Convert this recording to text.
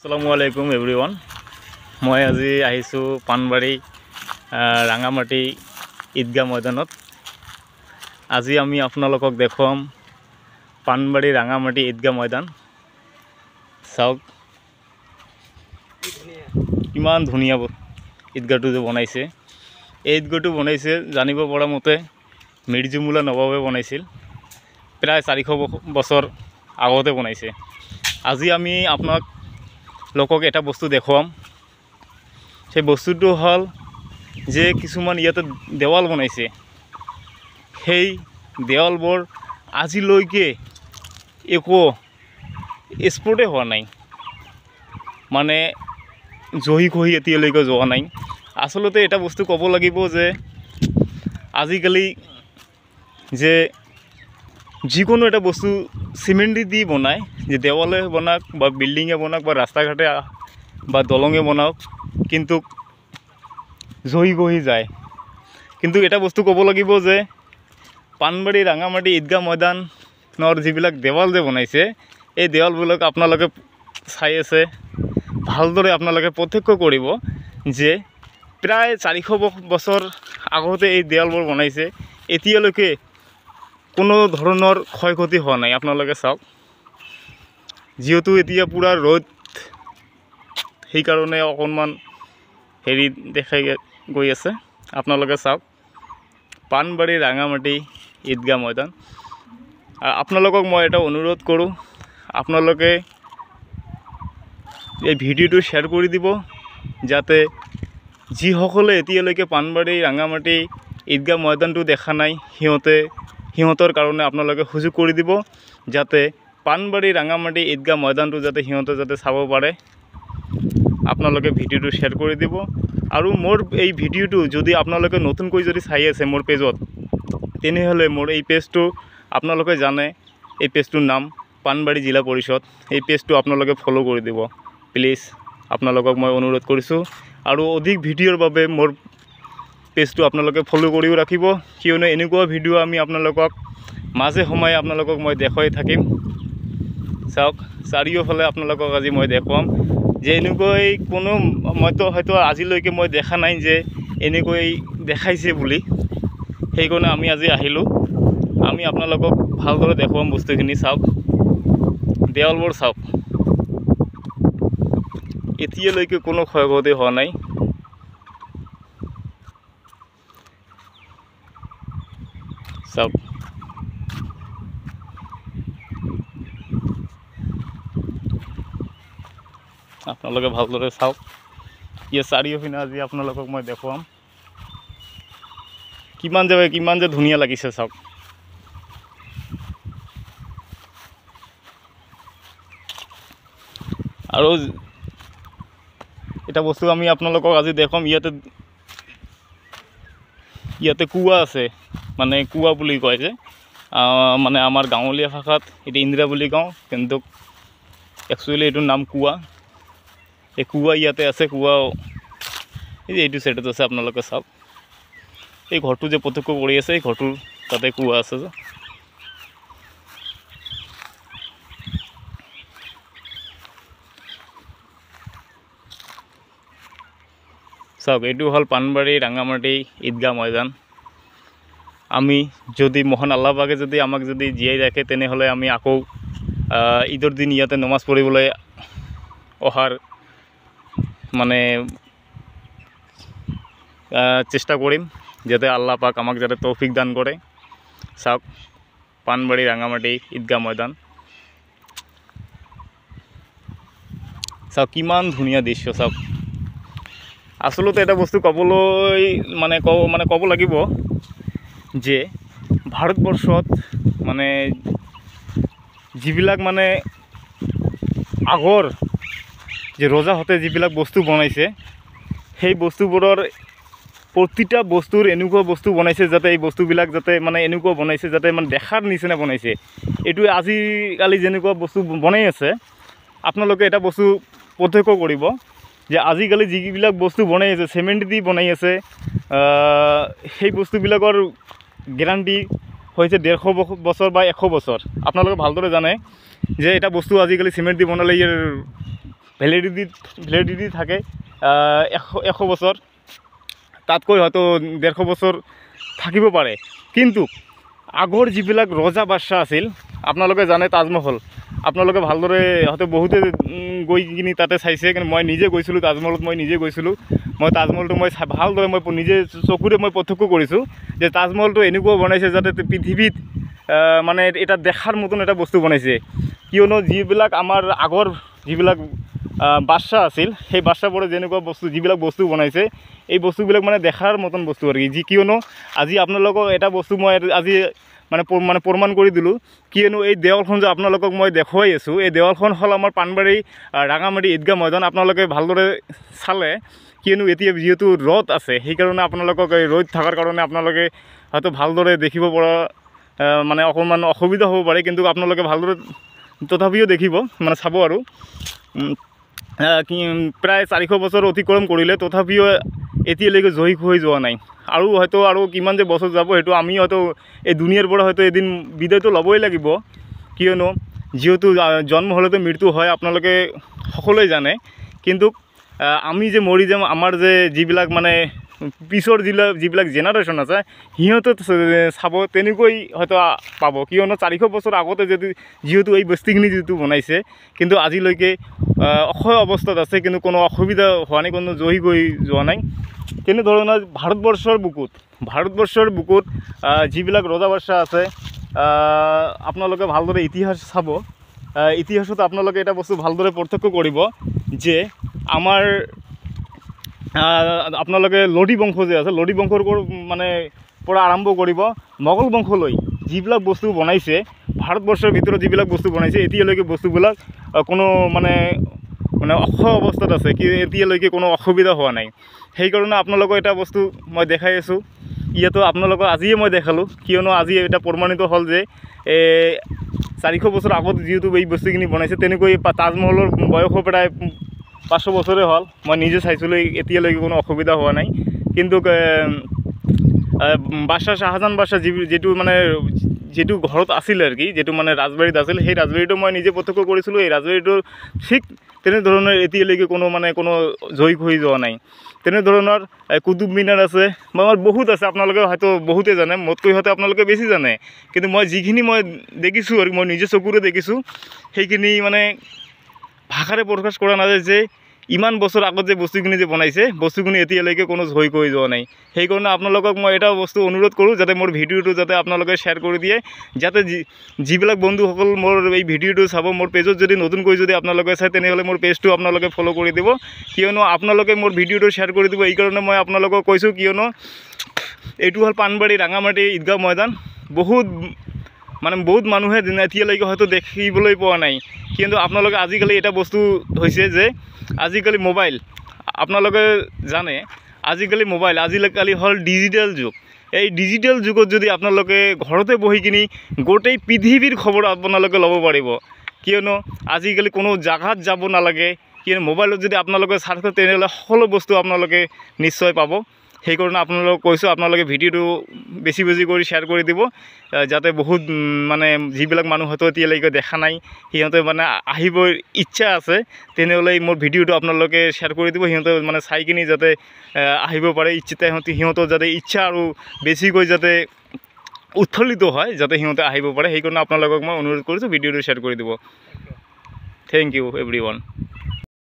আসসালামু আলাইকুম এভৰিৱান। মই আজি আহিছোঁ পানবাৰী ৰাঙামাটি ঈদগাহ ময়দানত। আজি আমি আপোনালোকক দেখুৱাম পানবাৰী ৰাঙামাটি ঈদগাহ ময়দান। চাওক কিমান ধুনীয়া ঈদগাহটো যে বনাইছে। এই ঈদগাহটো বনাইছে জানিব পৰা মতে মিৰ্জুমুল্লা নৱাবে বনাইছিল, প্ৰায় 400 বছৰ আগতে বনাইছে। আজি আমি আপোনালোকক এটা বস্তু দেখুৱাম। সেই বস্তুটো হ'ল যে কিছুমান ইয়াতে দেৱাল বনাইছে, সেই দেৱালবোৰ আজিলৈকে একো স্পৰ্টে হোৱা নাই, মানে জহি খহি এতিয়ালৈকে যোৱা নাই। আচলতে এটা বস্তু ক'ব লাগিব যে আজিকালি যে যিকোনো এটা বস্তু চিমেণ্ট দি বনায়, যে দেৱালে বনাওক বা বিল্ডিঙে বনাওক বা ৰাস্তা ঘাটে বা দলঙে বনাওক, কিন্তু জহি খহি যায়। কিন্তু এটা বস্তু ক'ব লাগিব যে পানবাৰী ৰাঙামাটি ঈদগাহ ময়দানৰ যিবিলাক দেৱাল যে বনাইছে, এই দেৱালবিলাক আপোনালোকে চাই আছে, ভালদৰে আপোনালোকে প্ৰত্যক্ষ কৰিব যে প্ৰায় 400 বছৰ আগতে এই দেৱালবোৰ বনাইছে, এতিয়ালৈকে কোনো ধৰণৰ ক্ষয় ক্ষতি হোৱা নাই। আপোনালোকে চাওক, যিহেতু এতিয়া পূৰা ৰ'দ, সেইকাৰণে অকণমান হেৰি দেখাই গৈ আছে। আপোনালোকে চাওক পানবাৰী ৰাঙামাটি ঈদগাহ ময়দান। আপোনালোকক মই এটা অনুৰোধ কৰোঁ, আপোনালোকে এই ভিডিঅ'টো শ্বেয়াৰ কৰি দিব, যাতে যিসকলে এতিয়ালৈকে পানবাৰী ৰাঙামাটি ঈদগাহ ময়দানটো দেখা নাই, সিহঁতৰ কাৰণে আপোনালোকে সুযোগ কৰি দিব, যাতে পানবাৰী ৰাঙামাটি ঈদগাহ ময়দানটো যাতে সিহঁতে যাতে চাব পাৰে। আপোনালোকে ভিডিঅ'টো শ্বেয়াৰ কৰি দিব। আৰু মোৰ এই ভিডিঅ'টো যদি আপোনালোকে নতুনকৈ যদি চাই আছে মোৰ পেজত, তেনেহ'লে মোৰ এই পেজটো আপোনালোকে জানে, এই পেজটোৰ নাম পানবাৰী জিলা পৰিষদ। এই পেজটো আপোনালোকে ফ'ল' কৰি দিব প্লিজ, আপোনালোকক মই অনুৰোধ কৰিছোঁ। আৰু অধিক ভিডিঅ'ৰ বাবে মোৰ পেজটো আপোনালোকে ফ'ল' কৰিও ৰাখিব, কিয়নো এনেকুৱা ভিডিঅ' আমি আপোনালোকক মাজে সময়ে আপোনালোকক মই দেখুৱাই থাকিম। চাওক চাৰিওফালে আপোনালোকক আজি মই দেখুৱাম যে এনেকৈ কোনো মইতো হয়তো আজিলৈকে মই দেখা নাই যে এনেকৈ দেখাইছে বুলি, সেইকাৰণে আমি আজি আহিলোঁ। আমি আপোনালোকক ভালদৰে দেখুৱাম বস্তুখিনি। চাওক দেৱালবোৰ চাওক, এতিয়ালৈকে কোনো ক্ষয় ক্ষতি হোৱা নাই। চাওক আপোনালোকে ভালদৰে চাওক, ইয়াৰ চাৰিওপিনে আজি আপোনালোকক মই দেখুৱাম কিমান যে ধুনীয়া লাগিছে। চাওক আৰু এটা বস্তু আমি আপোনালোকক আজি দেখুৱাম, ইয়াতে কুঁৱা আছে, মানে কুঁৱা বুলি কয় যে, মানে আমাৰ গাঁৱলীয়া ভাষাত এইটো ইন্দিৰা বুলি কওঁ, কিন্তু একচুৱেলি এইটোৰ নাম কুঁৱা। এই কুঁৱা ইয়াতে আছে, কুঁৱা এইটো চাইডত আছে। আপোনালোকে চাওক এই ঘৰটো যে প্ৰত্যক্ষ কৰি আছে, এই ঘৰটোৰ তাতে কুঁৱা আছে যে। চাওক এইটো হ'ল পানবাৰী ৰাঙামাটি ঈদগাহ ময়দান। আমি যদি মহান আল্লাহ পাকে যদি আমাক যদি জীয়াই ৰাখে, তেনেহ'লে আমি আকৌ ঈদৰ দিন ইয়াতে নমাজ পঢ়িবলৈ অহাৰ মানে চেষ্টা কৰিম, যাতে আল্লাহ পাক আমাক যাতে তৌফিক দান কৰে। চাওক পানবাৰী ৰাঙামাটি ঈদগাহ ময়দান, চাওক কিমান ধুনীয়া দৃশ্য। চাওক আচলতে এটা বস্তু ক'বলৈ ক'ব লাগিব যে ভাৰতবৰ্ষত মানে যিবিলাক মানে আগৰ যে ৰজাহঁতে যিবিলাক বস্তু বনাইছে, সেই বস্তুবোৰৰ প্ৰতিটা বস্তুৰ এনেকুৱা বস্তু বনাইছে যাতে এই বস্তুবিলাক যাতে মানে এনেকুৱা বনাইছে যাতে মানে দেখাৰ নিচিনা বনাইছে। এইটো আজিকালি যেনেকুৱা বস্তু বনাই আছে, আপোনালোকে এটা বস্তু প্ৰত্যক্ষ কৰিব যে আজিকালি যিবিলাক বস্তু বনাই আছে, চিমেণ্ট দি বনাই আছে, সেই বস্তুবিলাকৰ গেৰাণ্টি হৈছে 150 বছৰ বা 100 বছৰ। আপোনালোকে ভালদৰে জানে যে এটা বস্তু আজিকালি চিমেণ্ট দি বনালে ইয়াৰ ভেলিডিটি থাকে 100 বছৰ, তাতকৈ হয়তো 150 বছৰ থাকিব পাৰে। কিন্তু আগৰ যিবিলাক ৰজা বাদশ্বাহ আছিল, আপোনালোকে জানে তাজমহল, আপোনালোকে ভালদৰে হয়তো বহুতে গৈ কিনি তাতে চাইছে, কিন্তু মই নিজে গৈছিলোঁ তাজমহলত, মই নিজে গৈছিলোঁ। মই তাজমহলটো মই ভালদৰে মই নিজে চকুৰে মই প্ৰত্যক্ষ কৰিছোঁ যে তাজমহলটো এনেকুৱা বনাইছে যাতে পৃথিৱীত মানে এটা দেখাৰ মতন এটা বস্তু বনাইছে। কিয়নো যিবিলাক আমাৰ আগৰ যিবিলাক বাদশ্বাহ আছিল, সেই বাদশ্বাহবোৰে যেনেকুৱা বস্তু যিবিলাক বস্তু বনাইছে, এই বস্তুবিলাক মানে দেখাৰ মতন বস্তু আৰু কি। কিয়নো আজি আপোনালোকক এটা বস্তু মই আজি মানে প্ৰমাণ কৰি দিলোঁ। কিয়নো এই দেৱালখন যে আপোনালোকক মই দেখুৱাই আছোঁ, এই দেৱালখন হ'ল আমাৰ পাণবাৰী ৰাঙামাটি ঈদগাহ ময়দান। আপোনালোকে ভালদৰে চালে, কিয়নো এতিয়া যিহেতু ৰ'দ আছে, সেইকাৰণে আপোনালোকক এই ৰ'দ থকাৰ কাৰণে আপোনালোকে হয়তো ভালদৰে দেখিব পৰা মানে অকণমান অসুবিধা হ'ব পাৰে, কিন্তু আপোনালোকে ভালদৰে তথাপিও দেখিব, মানে চাব আৰু। প্ৰায় 400 বছৰ অতিক্ৰম কৰিলে, তথাপিও এতিয়ালৈকে জয়ী হৈ যোৱা নাই। আৰু হয়তো আৰু কিমান যে বছৰ যাব, সেইটো আমি হয়তো এই দুনিয়াৰ পৰা হয়তো এদিন বিদায়টো ল'বই লাগিব। কিয়নো যিহেতু জন্ম হ'লেতো মৃত্যু হয়, আপোনালোকে সকলোৱে জানে। কিন্তু আমি যে মৰি যাম, আমাৰ যে যিবিলাক মানে পিছৰ যিবিলাক জেনেৰেশ্যন আছে, সিহঁতে চাব তেনেকৈ হয়তো পাব। কিয়নো 400 বছৰ আগতে যিহেতু এই বস্তুখিনি যিটো বনাইছে, কিন্তু আজিলৈকে অক্ষয় অৱস্থাত আছে, কিন্তু কোনো অসুবিধা হোৱা নাই, কোনো জহি গৈ যোৱা নাই। তেনেধৰণৰ ভাৰতবৰ্ষৰ বুকুত যিবিলাক ৰজা বাদশ্বাহ আছে, আপোনালোকে ভালদৰে ইতিহাস চাব। ইতিহাসত আপোনালোকে এটা বস্তু ভালদৰে প্ৰত্যক্ষ কৰিব যে আমাৰ আপোনালোকে লোদী বংশ যে আছে, লোদী বংশৰ মানে পৰা আৰম্ভ কৰিব মোগল বংশলৈ যিবিলাক বস্তু বনাইছে, ভাৰতবৰ্ষৰ ভিতৰত যিবিলাক বস্তু বনাইছে, এতিয়ালৈকে বস্তুবিলাক কোনো মানে অক্ষয় অৱস্থাত আছে, কি এতিয়ালৈকে কোনো অসুবিধা হোৱা নাই। সেইকাৰণে আপোনালোকক এটা বস্তু মই দেখাই আছোঁ, ইয়াতো আপোনালোকক আজিয়ে মই দেখালোঁ। কিয়নো আজি এটা প্ৰমাণিত হ'ল যে 400 বছৰ আগত যিহেতু এই বস্তুখিনি বনাইছে, তেনেকৈ তাজমহলৰ বয়সো প্ৰায় 500 বছৰে হ'ল। মই নিজে চাইছিলোঁ, এতিয়ালৈকে কোনো অসুবিধা হোৱা নাই। কিন্তু বাদশ্বাহ শাহজাহান বাদশ্বাহ যিটো ঘৰত আছিল আৰু কি, যিটো মানে ৰাজবাৰীত আছিল, সেই ৰাজবাৰীটো মই নিজে প্ৰত্যক্ষ কৰিছিলোঁ। এই ৰাজবাৰীটো ঠিক তেনেধৰণৰ এতিয়ালৈকে কোনো জয়ী হৈ যোৱা নাই। তেনেধৰণৰ কুতুব মিনাৰ আছে, আমাৰ বহুত আছে, আপোনালোকে হয়তো বহুতে জানে, মোতকৈ হয়তো আপোনালোকে বেছি জানে। কিন্তু মই যিখিনি মই দেখিছোঁ আৰু মই নিজে চকুৰে দেখিছোঁ, সেইখিনি মানে ভাষাৰে প্ৰকাশ কৰা নাযায় যে ইমান বছৰ আগত যে বস্তুখিনি যে বনাইছে, বস্তুখিনি এতিয়ালৈকে কোনো জয়ী হৈ যোৱা নাই। সেইকাৰণে আপোনালোকক মই এটা বস্তু অনুৰোধ কৰোঁ, যাতে মোৰ ভিডিঅ'টো যাতে আপোনালোকে শ্বেয়াৰ কৰি দিয়ে, যাতে যিবিলাক বন্ধুসকল মোৰ এই ভিডিঅ'টো চাব, মোৰ পেজত যদি নতুনকৈ যদি আপোনালোকে চাই, তেনেহ'লে মোৰ পেজটো আপোনালোকে ফ'ল' কৰি দিব। কিয়নো আপোনালোকে মোৰ ভিডিঅ'টো শ্বেয়াৰ কৰি দিব, এইকাৰণে মই আপোনালোকক কৈছোঁ। কিয়নো এইটো হ'ল পাণবাৰী ৰাঙামাটি ঈদগাহ ময়দান। বহুত মানুহে এতিয়ালৈকে হয়তো দেখিবলৈ পোৱা নাই। কিন্তু আপোনালোকে আজিকালি এটা বস্তু হৈছে যে আজিকালি মোবাইল, আপোনালোকে জানে আজিকালি হ'ল ডিজিটেল যুগ। এই ডিজিটেল যুগত যদি আপোনালোকে ঘৰতে বহি কিনি গোটেই পৃথিৱীৰ খবৰ আপোনালোকে ল'ব পাৰিব। কিয়নো আজিকালি কোনো জাগাত যাব নালাগে। কিয়নো মোবাইলত যদি আপোনালোকে চাৰ্চ কৰে, তেনেহ'লে সকলো বস্তু আপোনালোকে নিশ্চয় পাব। সেইকাৰণে আপোনালোকক কৈছোঁ, আপোনালোকে ভিডিঅ'টো বেছি কৰি শ্বেয়াৰ কৰি দিব, যাতে বহুত মানে যিবিলাক মানুহ হয়তো এতিয়ালৈকে দেখা নাই, সিহঁতে মানে আহিবৰ ইচ্ছা আছে, তেনেহ'লে মোৰ ভিডিঅ'টো আপোনালোকে শ্বেয়াৰ কৰি দিব। সিহঁতে মানে চাই কিনি যাতে আহিব পাৰে, সিহঁতৰ যাতে ইচ্ছা আৰু বেছিকৈ যাতে উৎফুল্লিত হয়, যাতে সিহঁতে আহিব পাৰে। সেইকাৰণে আপোনালোকক মই অনুৰোধ কৰিছোঁ, ভিডিঅ'টো শ্বেয়াৰ কৰি দিব। Thank you everyone.